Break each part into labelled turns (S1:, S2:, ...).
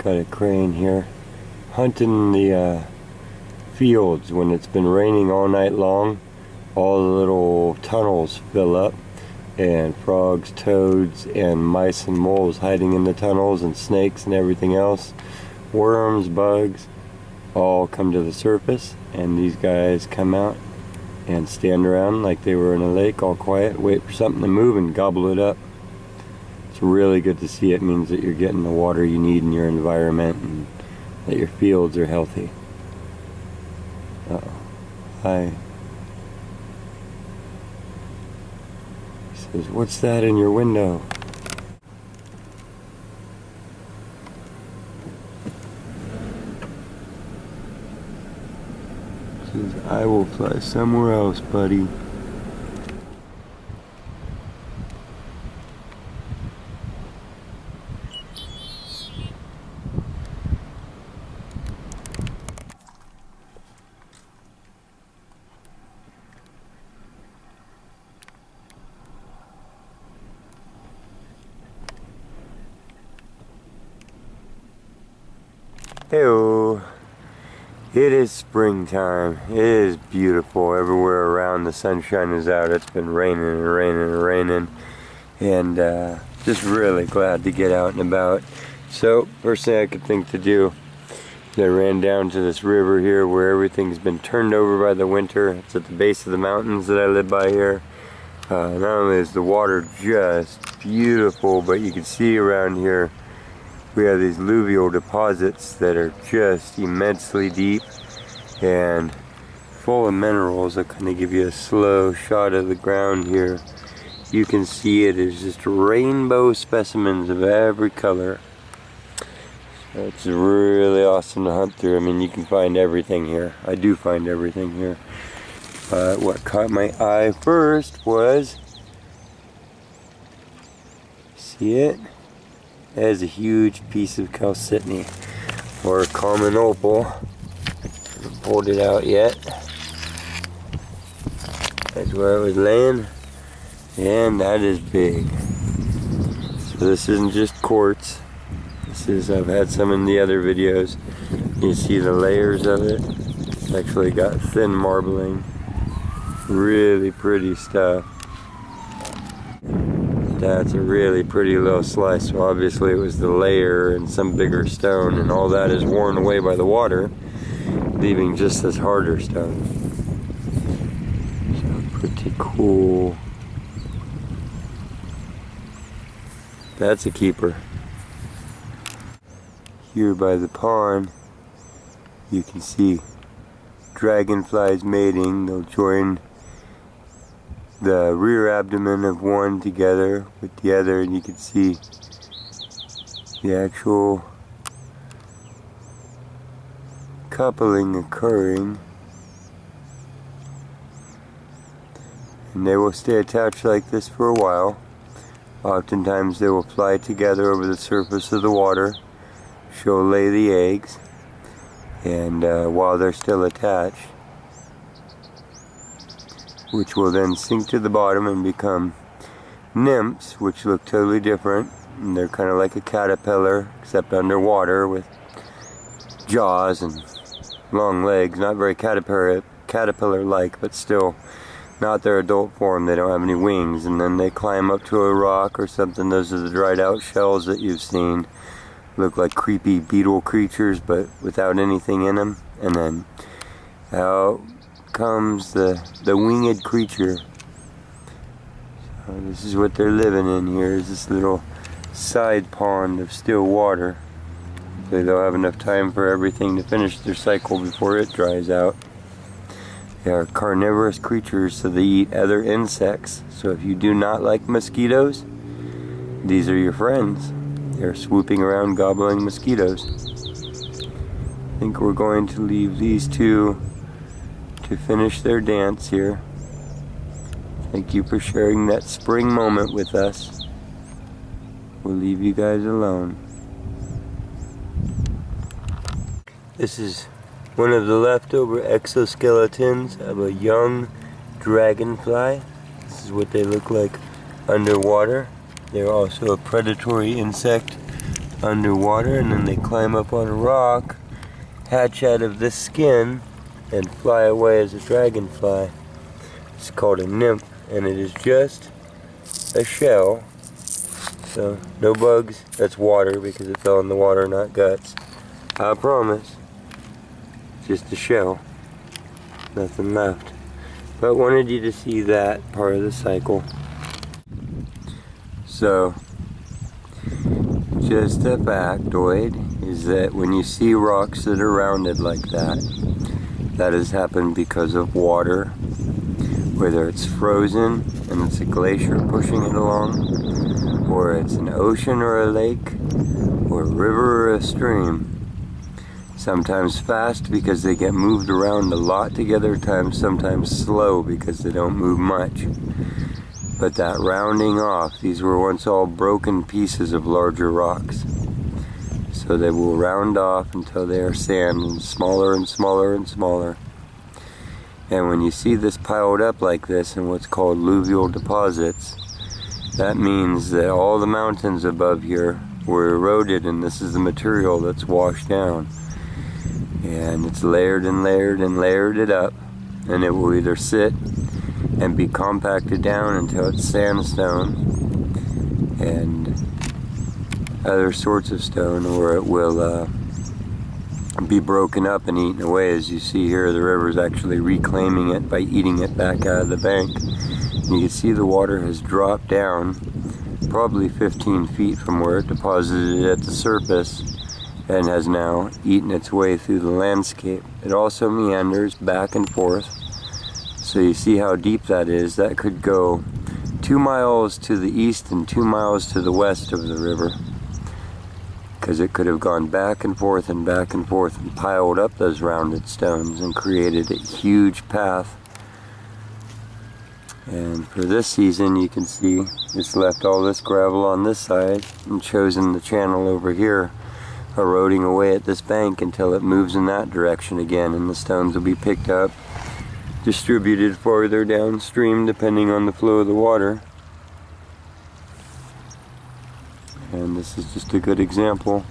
S1: Got a crane here. Hunting the fields when it's been raining all night long. All the little tunnels fill up, and frogs, toads, and mice and moles hiding in the tunnels, and snakes and everything else. Worms, bugs, all come to the surface, and these guys come out and stand around like they were in a lake, all quiet, wait for something to move and gobble it up. It's really good to see. It means that you're getting the water you need in your environment and that your fields are healthy. Uh-oh. Hi. He says, "What's that in your window?" He says, "I will fly somewhere else, buddy." Heyo. It is springtime. It is beautiful everywhere around. The sunshine is out. It's been raining and raining and raining, and just really glad to get out and about. So first thing I could think to do, I ran down to this river here where everything's been turned over by the winter. It's at the base of the mountains that I live by here. Not only is the water just beautiful, but you can see around here we have these alluvial deposits that are just immensely deep and full of minerals. I'll kind of give you a slow shot of the ground here. You can see it is just rainbow specimens of every color. It's really awesome to hunt through. I mean, you can find everything here. I do find everything here. What caught my eye first was, see it? That is a huge piece of calcitney, or common opal. Haven't pulled it out yet. That's where it was laying, and that is big. So this isn't just quartz. This is, I've had some in the other videos. You see the layers of it. It's actually got thin marbling. Really pretty stuff. That's a really pretty little slice. So obviously it was the layer and some bigger stone, and all that is worn away by the water, leaving just this harder stone. So pretty cool. That's a keeper. Here by the pond, you can see dragonflies mating. They'll join the rear abdomen of one together with the other, and you can see the actual coupling occurring, and they will stay attached like this for a while. Oftentimes they will fly together over the surface of the water. She'll lay the eggs, and while they're still attached, which will then sink to the bottom and become nymphs, which look totally different. And they're kind of like a caterpillar, except underwater, with jaws and long legs. Not very caterpillar-like, but still not their adult form. They don't have any wings. And then they climb up to a rock or something. Those are the dried out shells that you've seen. Look like creepy beetle creatures, but without anything in them. And then out comes the winged creature. So this is what they're living in here, is this little side pond of still water. So they'll have enough time for everything to finish their cycle before it dries out. They are carnivorous creatures, so they eat other insects. So if you do not like mosquitoes, these are your friends. They're swooping around gobbling mosquitoes. I think we're going to leave these two to finish their dance here. Thank you for sharing that spring moment with us. We'll leave you guys alone. This is one of the leftover exoskeletons of a young dragonfly. This is what they look like underwater. They're also a predatory insect underwater, and then they climb up on a rock, hatch out of this skin, and fly away as a dragonfly. It's called a nymph, and it is just a shell. So, no bugs. That's water because it fell in the water, not guts. I promise. Just a shell. Nothing left. But wanted you to see that part of the cycle. So, just a factoid is that when you see rocks that are rounded like that, that has happened because of water, whether it's frozen and it's a glacier pushing it along, or it's an ocean or a lake, or a river or a stream. Sometimes fast because they get moved around a lot together, sometimes slow because they don't move much. But that rounding off, these were once all broken pieces of larger rocks. So they will round off until they are sand, and smaller and smaller and smaller. And when you see this piled up like this in what's called alluvial deposits, that means that all the mountains above here were eroded, and this is the material that's washed down. And it's layered and layered and layered it up, and it will either sit and be compacted down until it's sandstone and other sorts of stone, or it will be broken up and eaten away. As you see here, the river is actually reclaiming it by eating it back out of the bank. You can see the water has dropped down probably 15 feet from where it deposited at the surface and has now eaten its way through the landscape. It also meanders back and forth. So you see how deep that is. That could go 2 miles to the east and 2 miles to the west of the river, because it could have gone back and forth and back and forth and piled up those rounded stones and created a huge path. And for this season, you can see it's left all this gravel on this side and chosen the channel over here, eroding away at this bank until it moves in that direction again, and the stones will be picked up, distributed farther downstream depending on the flow of the water. And this is just a good example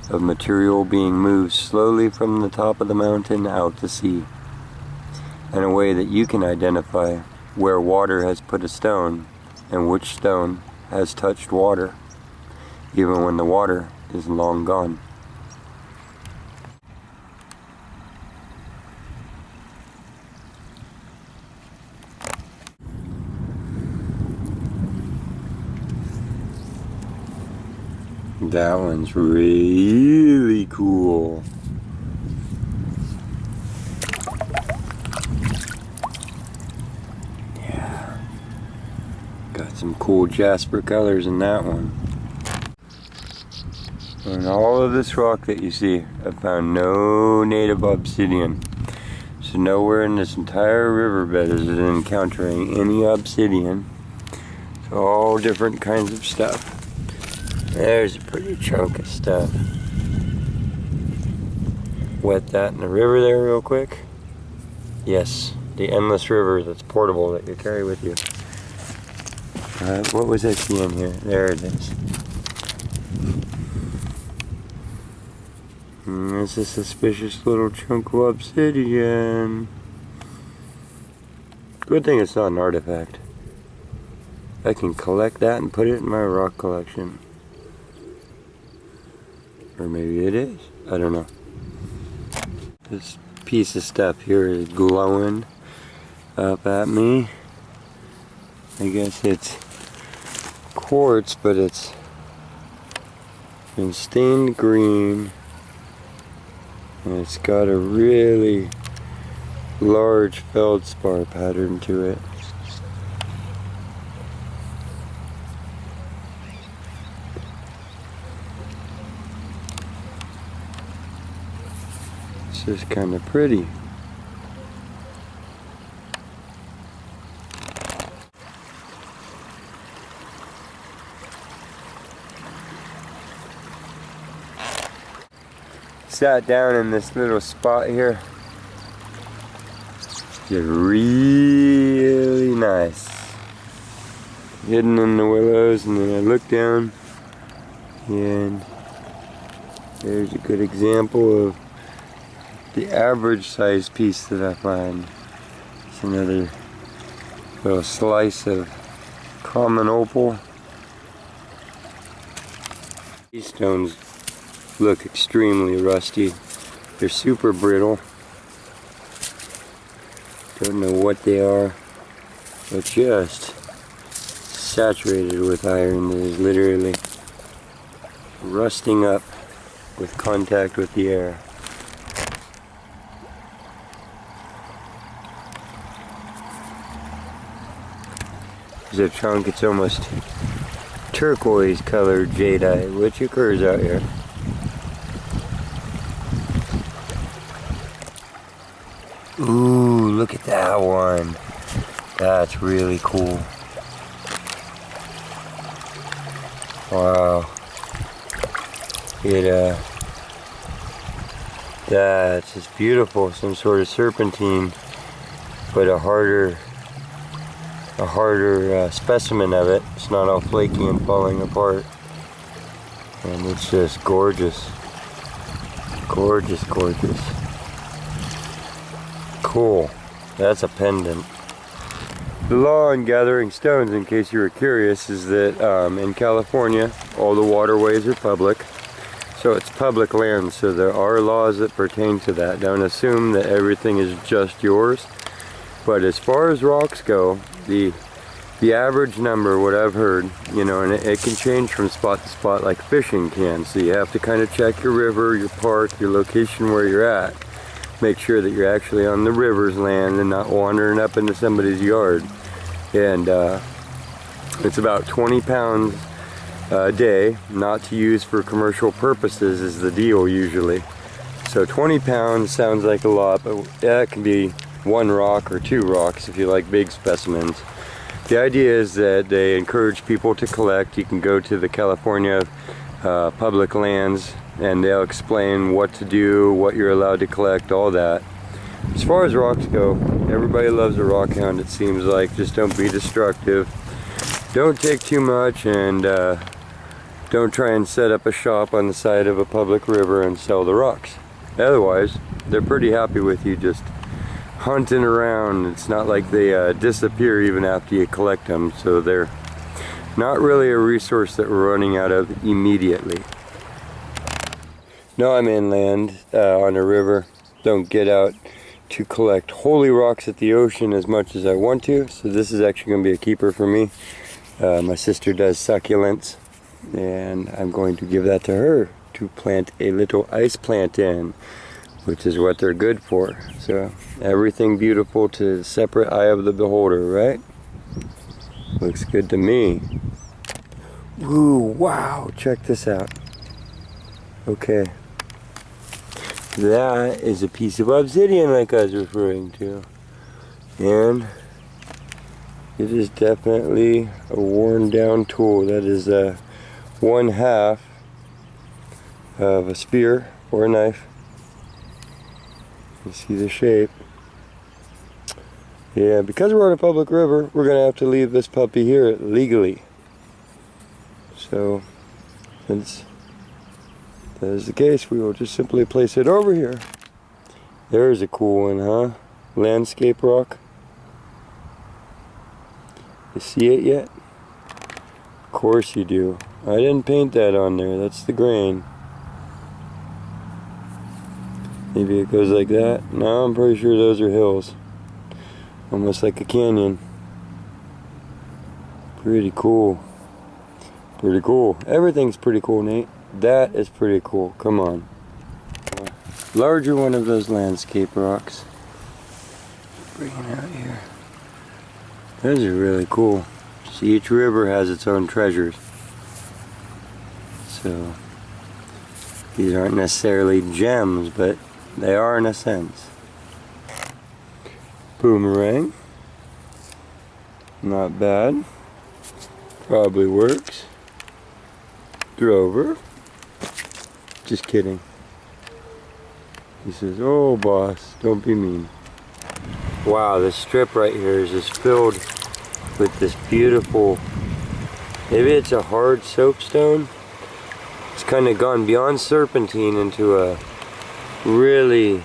S1: of material being moved slowly from the top of the mountain out to sea, in a way that you can identify where water has put a stone and which stone has touched water, even when the water is long gone. That one's really cool. Yeah. Got some cool jasper colors in that one. And all of this rock that you see, I found no native obsidian. So nowhere in this entire riverbed is it encountering any obsidian. It's all different kinds of stuff. There's a pretty chunk of stuff. Wet that in the river there real quick. Yes, the endless river that's portable that you carry with you. What was I seeing here? There it is. It's a suspicious little chunk of obsidian. Good thing it's not an artifact. I can collect that and put it in my rock collection. Or maybe it is. I don't know. This piece of stuff here is glowing up at me. I guess it's quartz, but it's been stained green. And it's got a really large feldspar pattern to it. It's just kind of pretty. Sat down in this little spot here. Just really nice. Hidden in the willows, and then I look down And there's a good example of the average size piece that I find. It's another little slice of common opal. These stones look extremely rusty. They're super brittle. Don't know what they are, but just saturated with iron that is literally rusting up with contact with the air. There's a chunk, it's almost turquoise colored jadeite, which occurs out here. Ooh, look at that one. That's really cool. Wow. That's just beautiful. Some sort of serpentine, but a harder specimen of it. It's not all flaky and falling apart. And it's just gorgeous. Gorgeous, gorgeous. Cool. That's a pendant. The law on gathering stones, in case you were curious, is that in California, all the waterways are public. So it's public land, so there are laws that pertain to that. Don't assume that everything is just yours. But as far as rocks go, the average number, what I've heard, you know, and it can change from spot to spot like fishing can. So you have to kind of check your river, your park, your location where you're at. Make sure that you're actually on the river's land and not wandering up into somebody's yard. And it's about 20 pounds a day, not to use for commercial purposes is the deal usually. So 20 pounds sounds like a lot, but that can be one rock or two rocks if you like big specimens. The idea is that they encourage people to collect. You can go to the California public lands and they'll explain what to do, what you're allowed to collect, all that. As far as rocks go, everybody loves a rock hound, it seems like. Just don't be destructive. Don't take too much, and don't try and set up a shop on the side of a public river and sell the rocks. Otherwise, they're pretty happy with you just hunting around. It's not like they disappear even after you collect them, so they're not really a resource that we're running out of immediately. Now I'm inland on a river. Don't get out to collect holy rocks at the ocean as much as I want to, so this is actually going to be a keeper for me. My sister does succulents, and I'm going to give that to her to plant a little ice plant in, which is what they're good for. So everything beautiful to the separate eye of the beholder, right? Looks good to me. Ooh, wow, check this out. Okay. That is a piece of obsidian like I was referring to. And it is definitely a worn down tool. That is 1/2 of a spear or a knife. You see the shape. Yeah, because we're on a public river, we're going to have to leave this puppy here legally. So, since that is the case, we will just simply place it over here. There's a cool one, huh? Landscape rock. You see it yet? Of course you do. I didn't paint that on there. That's the grain. Maybe it goes like that. No, I'm pretty sure those are hills. Almost like a canyon. Pretty cool. Pretty cool. Everything's pretty cool, Nate. That is pretty cool. Come on. Larger one of those landscape rocks. Bring it out here. Those are really cool. See, each river has its own treasures. So, these aren't necessarily gems, but they are in a sense. Boomerang. Not bad. Probably works. Drover. Just kidding. He says, "Oh, boss, don't be mean." Wow, this strip right here is just filled with this beautiful, maybe it's a hard soapstone, it's kind of gone beyond serpentine into a really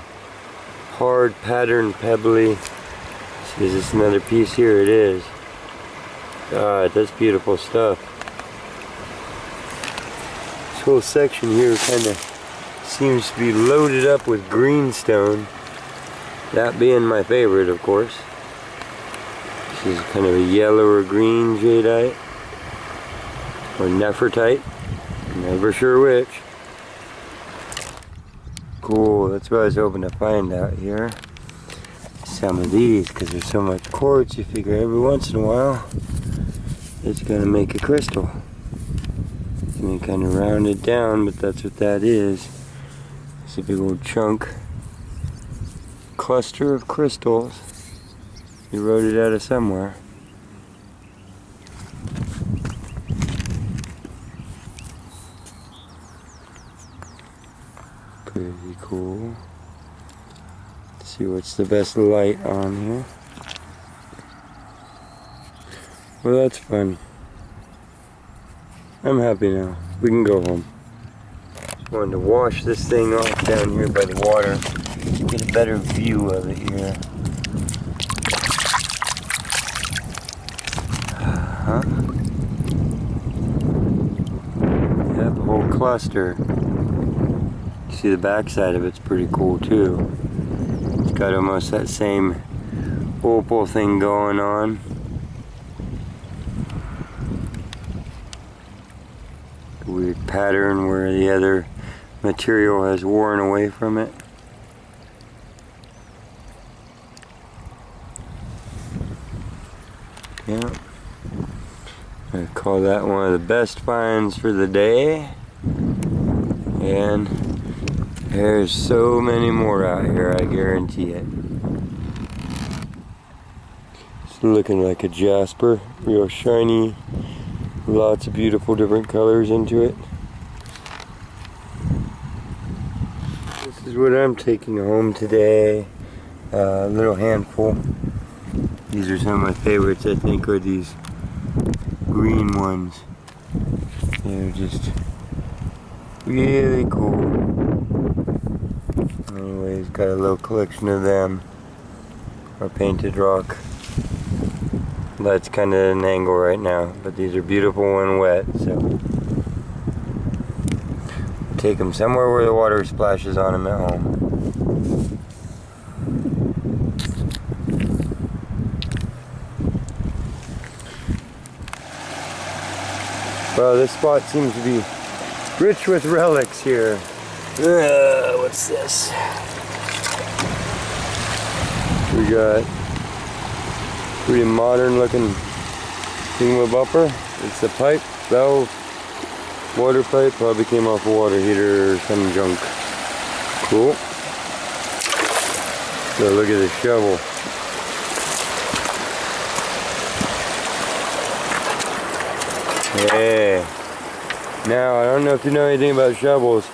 S1: hard pattern pebbly. See, is this another piece here? It is. God, that's beautiful stuff. This whole section here kind of seems to be loaded up with greenstone. That being my favorite, of course. This is kind of a yellow or green jadeite. Or nephritite. Never sure which. Cool, that's what I was hoping to find out here. Some of these, because there's so much quartz, you figure every once in a while it's going to make a crystal. It's going to kind of round it down, but that's what that is. It's a big old chunk. Cluster of crystals. You wrote it out of somewhere. Pretty cool. Let's see what's the best light on here. Well, that's fun. I'm happy now. We can go home. Just wanted to wash this thing off down here by the water. Get a better view of it here. Huh? Yep, a whole cluster. You see the backside of it's pretty cool too. It's got almost that same opal thing going on. A weird pattern where the other material has worn away from it. Yeah. I call that one of the best finds for the day. And there's so many more out here, I guarantee it. It's looking like a jasper, real shiny, lots of beautiful different colors into it. This is what I'm taking home today, a little handful. These are some of my favorites, I think, are these green ones. They're just really cool. Anyways, got a little collection of them. Or painted rock. That's kind of an angle right now, but these are beautiful when wet, so take them somewhere where the water splashes on them at home. Well, this spot seems to be rich with relics here. What's this? We got pretty modern looking thingamabopper. It's a pipe, valve, water pipe. Probably came off a water heater or some junk. Cool. So look at the shovel. Yeah. Now, I don't know if you know anything about shovels,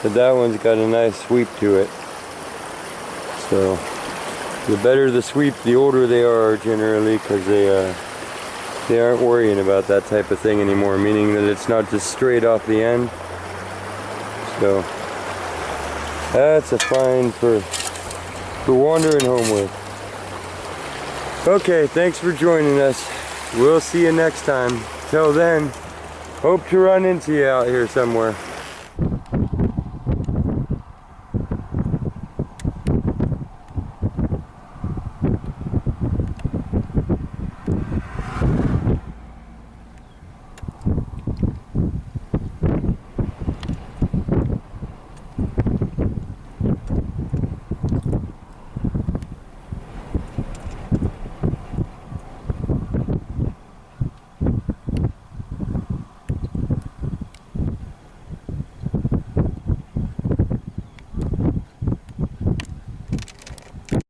S1: but that one's got a nice sweep to it. So, the better the sweep, the older they are generally, because they aren't worrying about that type of thing anymore, meaning that it's not just straight off the end. So, that's a find for wandering home with. Okay, thanks for joining us. We'll see you next time. Till then, hope to run into you out here somewhere.